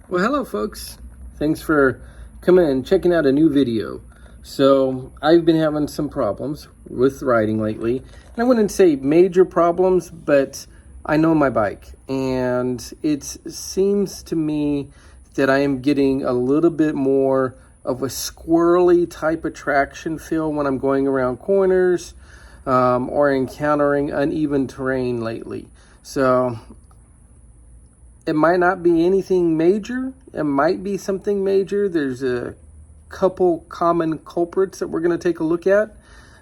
Well, hello folks. Thanks for coming and checking out a new video. So I've been having some problems with riding lately. And I wouldn't say major problems, but I know my bike. And it seems to me that I am getting a little bit more of a squirrely type of traction feel when I'm going around corners or encountering uneven terrain lately. So it might not be anything major. It might be something major. There's a couple common culprits that we're going to take a look at.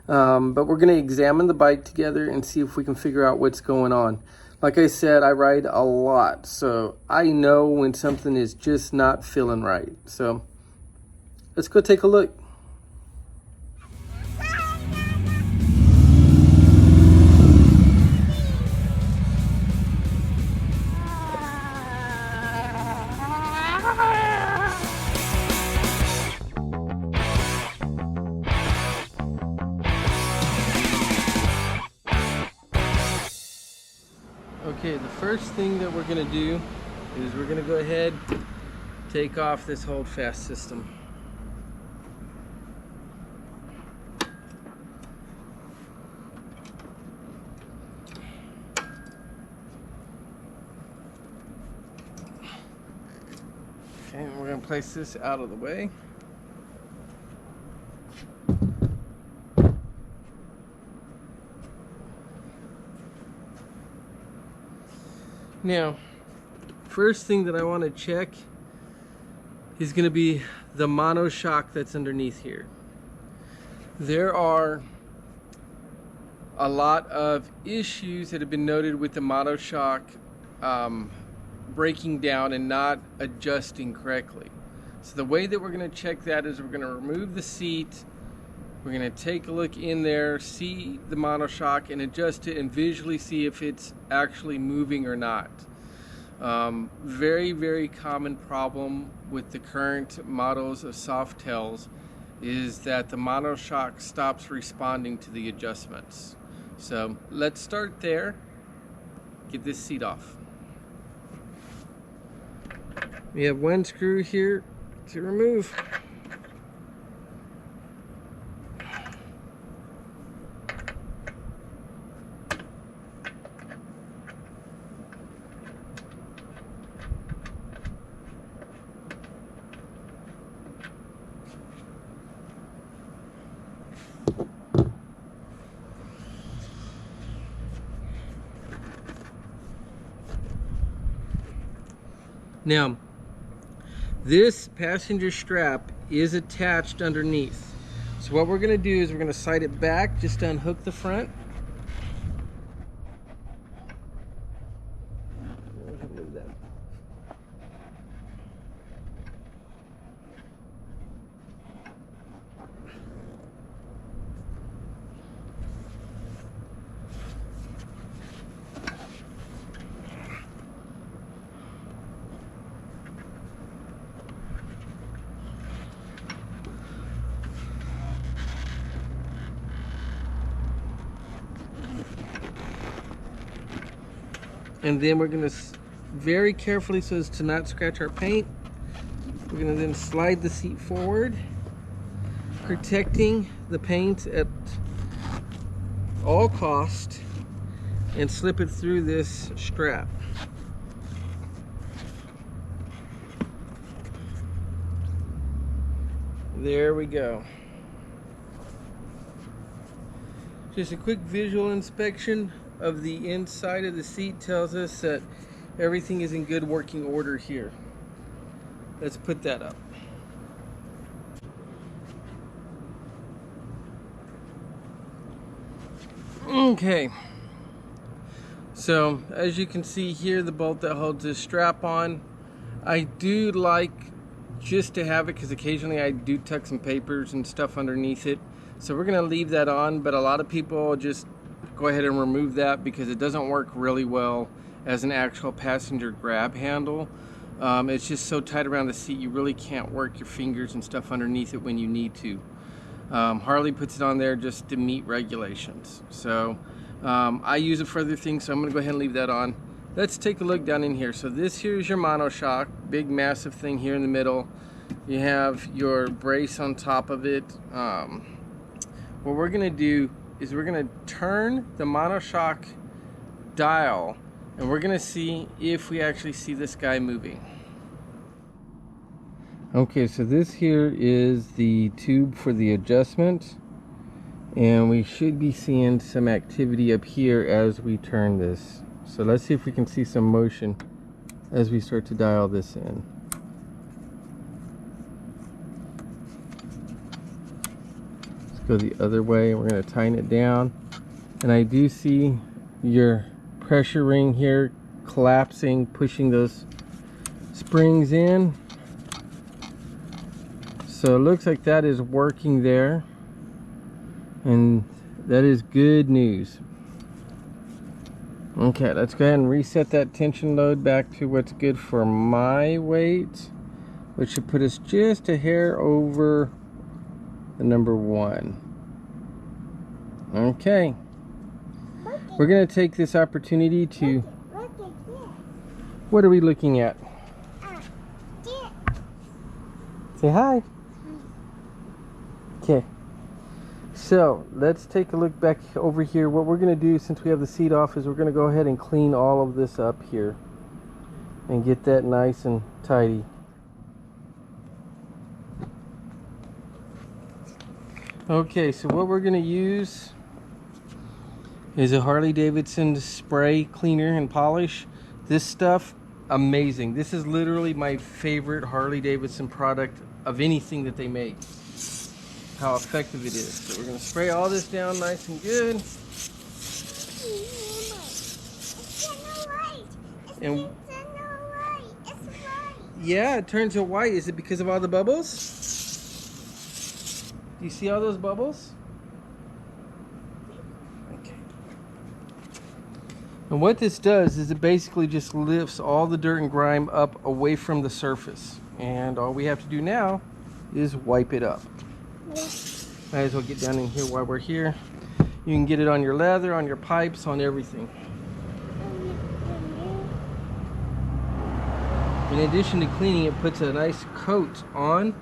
But we're going to examine the bike together and see if we can figure out what's going on. Like I said, I ride a lot, so I know when something is just not feeling right. So let's go take a look. Okay, the first thing that we're going to do is we're going to go ahead take off this hold fast system. Okay, we're going to place this out of the way. Now, first thing that I want to check is going to be the monoshock that's underneath here. There are a lot of issues that have been noted with the monoshock breaking down and not adjusting correctly. So the way that we're going to check that is we're going to remove the seat. We're going to take a look in there, see the monoshock, and adjust it and visually see if it's actually moving or not. Very, very common problem with the current models of Softails is that the monoshock stops responding to the adjustments. So let's start there. Get this seat off. We have one screw here to remove. Now, this passenger strap is attached underneath. So what we're going to do is we're going to slide it back just to unhook the front. And then we're going to very carefully, so as to not scratch our paint, we're going to then slide the seat forward, protecting the paint at all cost, and slip it through this strap. There we go. Just a quick visual inspection of the inside of the seat tells us that everything is in good working order here. Let's put that up. Okay, so as you can see here, the bolt that holds this strap on, I do like just to have it because occasionally I do tuck some papers and stuff underneath it. So we're gonna leave that on, but a lot of people just go ahead and remove that because it doesn't work really well as an actual passenger grab handle. It's just so tight around the seat you really can't work your fingers and stuff underneath it when you need to. Harley puts it on there just to meet regulations. So I use it for other things, so I'm going to go ahead and leave that on. let's take a look down in here. So this here is your monoshock, big massive thing here in the middle. You have your brace on top of it. What we're gonna do is we're gonna turn the monoshock dial and we're gonna see if we actually see this guy moving. Okay, so this here is the tube for the adjustment, and we should be seeing some activity up here as we turn this. So let's see if we can see some motion as we start to dial this in. Let's go the other way. We're going to tighten it down, and I do see your pressure ring here collapsing, pushing those springs in. So it looks like that is working there, and that is good news. Okay, let's go ahead and reset that tension load back to what's good for my weight, which should put us just a hair over the number 1. Okay, we're going to take this opportunity to... What are we looking at? Say hi. Okay, so let's take a look back over here. What we're going to do, since we have the seat off, is we're going to go ahead and clean all of this up here and get that nice and tidy. Okay, so what we're going to use is a Harley Davidson spray cleaner and polish. This stuff, amazing. This is literally my favorite Harley Davidson product of anything that they make. How effective it is. So we're going to spray all this down nice and good. And yeah, it turns to white. Is it because of all the bubbles? Do you see all those bubbles? Okay. And what this does is it basically just lifts all the dirt and grime up away from the surface. And all we have to do now is wipe it up. Might as well get down in here while we're here. You can get it on your leather, on your pipes, on everything. In addition to cleaning, it puts a nice coat on.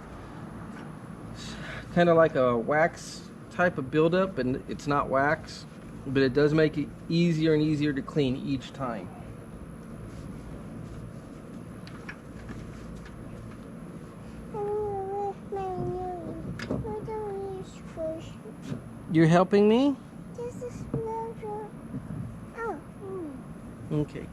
Kind of like a wax type of buildup, and it's not wax, but it does make it easier and easier to clean each time. You're helping me? Okay.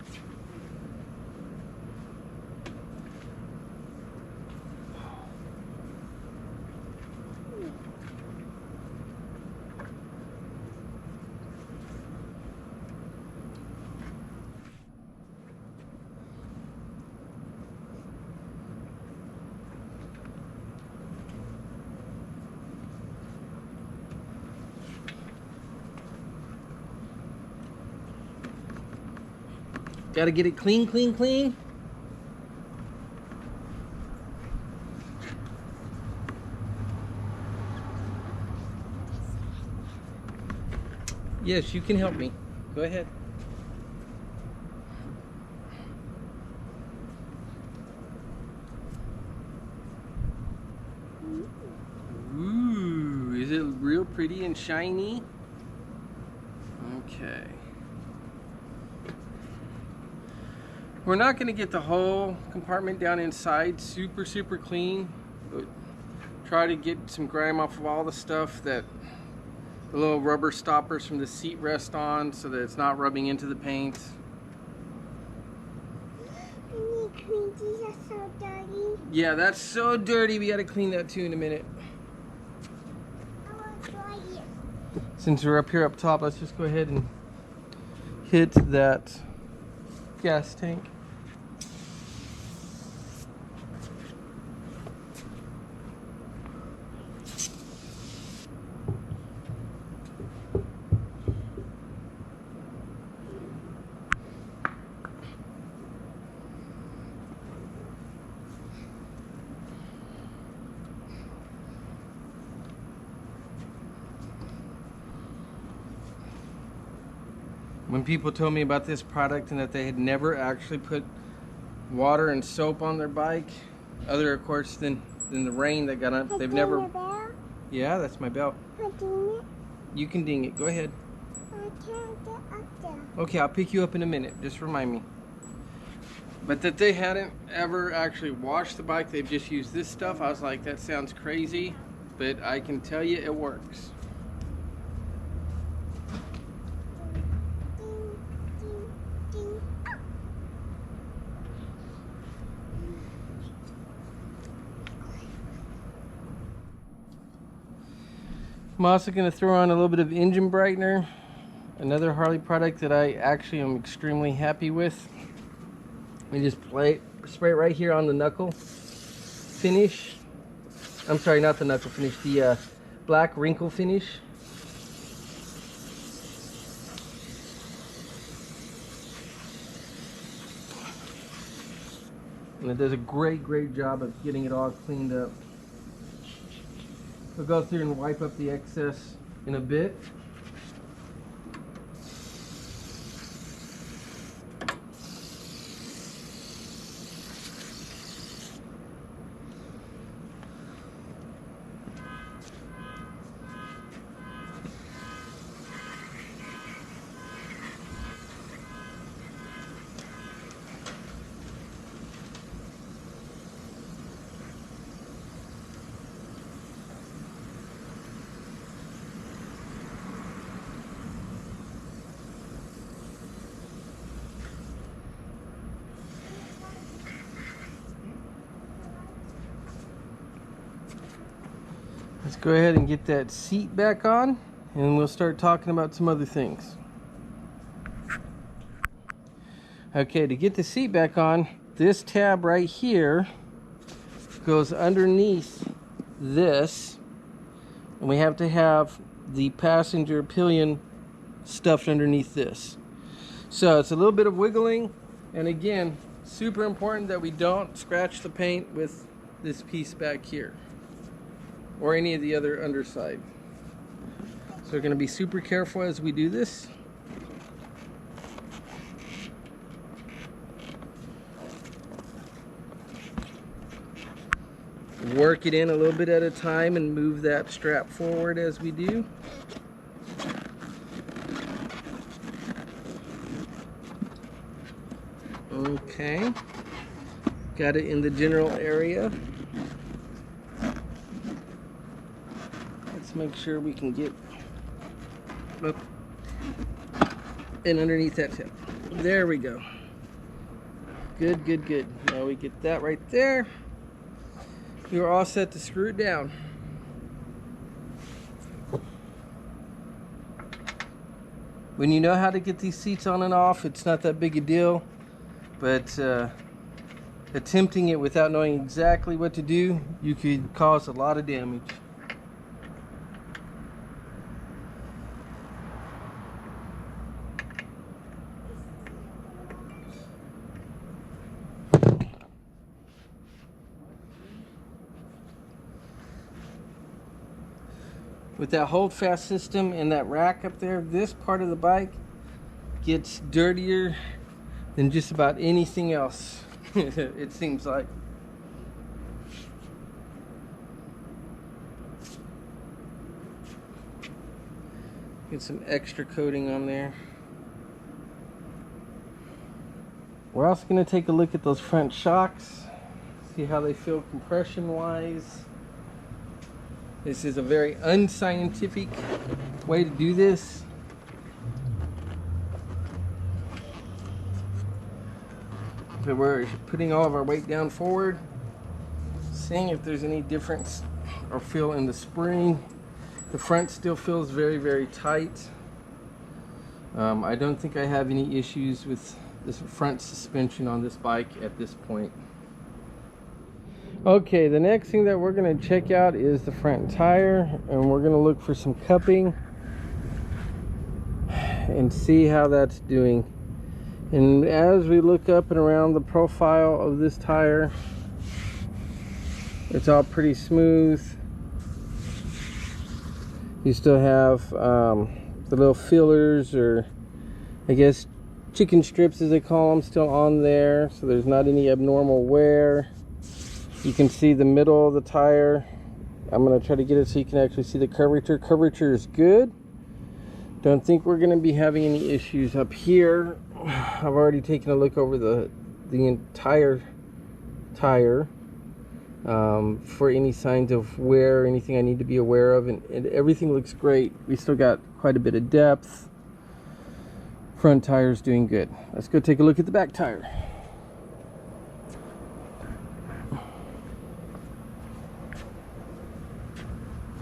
Gotta get it clean, clean, clean. Yes, you can help me. Go ahead. Ooh, is it real pretty and shiny? Okay. We're not going to get the whole compartment down inside super clean, but try to get some grime off of all the stuff that the little rubber stoppers from the seat rest on, so that it's not rubbing into the paint. These are so dirty. Yeah, that's so dirty. We got to clean that too in a minute. I want to try it. Since we're up here up top, let's just go ahead and hit that gas tank. when people told me about this product and that they had never actually put water and soap on their bike, other of course than the rain that got on. They've never. Bell? Yeah, that's my belt. Can I ding it? You can ding it. Go ahead. I can't get up there. Okay, I'll pick you up in a minute. Just remind me. But that they hadn't ever actually washed the bike. They've just used this stuff. I was like, that sounds crazy, but I can tell you it works. Ding, ding, ding. I'm also going to throw on a little bit of engine brightener, another Harley product that I actually am extremely happy with. We just spray it right here on the knuckle finish. I'm sorry, not the knuckle finish, the black wrinkle finish. And it does a great job of getting it all cleaned up. We'll go through and wipe up the excess in a bit. Let's go ahead and get that seat back on, and we'll start talking about some other things. Okay, to get the seat back on, this tab right here goes underneath this, and we have to have the passenger pillion stuffed underneath this. So it's a little bit of wiggling, and again, super important that we don't scratch the paint with this piece back here or any of the other underside. So we're going to be super careful as we do this. Work it in a little bit at a time and move that strap forward as we do. Okay, got it in the general area. Let's make sure we can get up and underneath that tip. There we go. Good. Now we get that right there. You're all set to screw it down. When you know how to get these seats on and off, it's not that big a deal. But attempting it without knowing exactly what to do, you could cause a lot of damage. With that hold fast system and that rack up there, this part of the bike gets dirtier than just about anything else. It seems like. Get some extra coating on there. We're also going to take a look at those front shocks, see how they feel compression wise. This is a very unscientific way to do this. So we're putting all of our weight down forward, seeing if there's any difference or feel in the spring. The front still feels very tight. I don't think I have any issues with this front suspension on this bike at this point. Okay, the next thing that we're going to check out is the front tire, and we're going to look for some cupping and see how that's doing. And as we look up and around the profile of this tire, it's all pretty smooth. You still have the little fillers or I guess chicken strips, as they call them, still on there, so there's not any abnormal wear. You can see the middle of the tire. I'm going to try to get it so you can actually see the curvature. Curvature is good. Don't think we're going to be having any issues up here. I've already taken a look over the entire tire for any signs of wear or anything I need to be aware of, and everything looks great. We still got quite a bit of depth. Front tire's doing good. Let's go take a look at the back tire.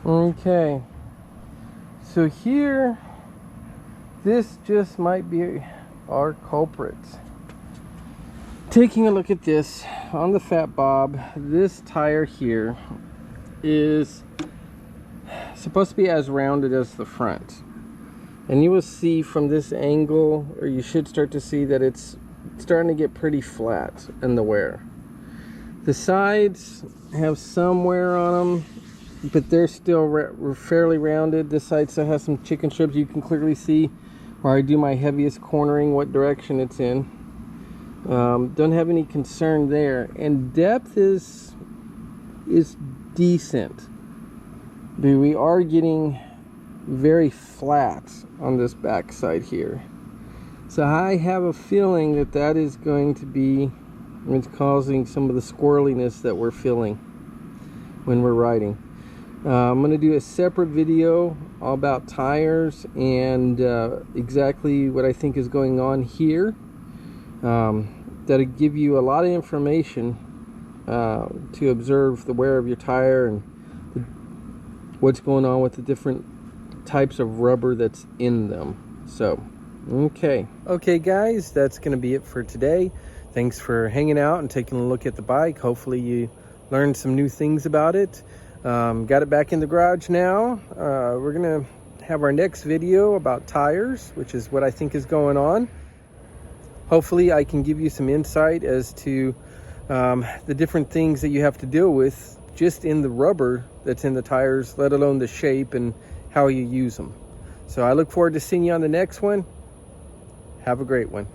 Okay, so here, this just might be our culprit. Taking a look at this on the Fat Bob, this tire here is supposed to be as rounded as the front. And you will see from this angle, or you should start to see that it's starting to get pretty flat in the wear. The sides have some wear on them, but they're still fairly rounded. This side still has some chicken strips. You can clearly see where I do my heaviest cornering, what direction it's in. Don't have any concern there. And depth is decent, but we are getting very flat on this back side here. So I have a feeling that that is going to be what's causing some of the squirreliness that we're feeling when we're riding. I'm going to do a separate video all about tires and exactly what I think is going on here. That'll give you a lot of information to observe the wear of your tire and what's going on with the different types of rubber that's in them. So, okay guys, that's going to be it for today. Thanks for hanging out and taking a look at the bike. Hopefully you learned some new things about it. Got it back in the garage now. We're gonna have our next video about tires, which is what I think is going on. Hopefully I can give you some insight as to the different things that you have to deal with just in the rubber that's in the tires, let alone the shape and how you use them. So I look forward to seeing you on the next one. Have a great one.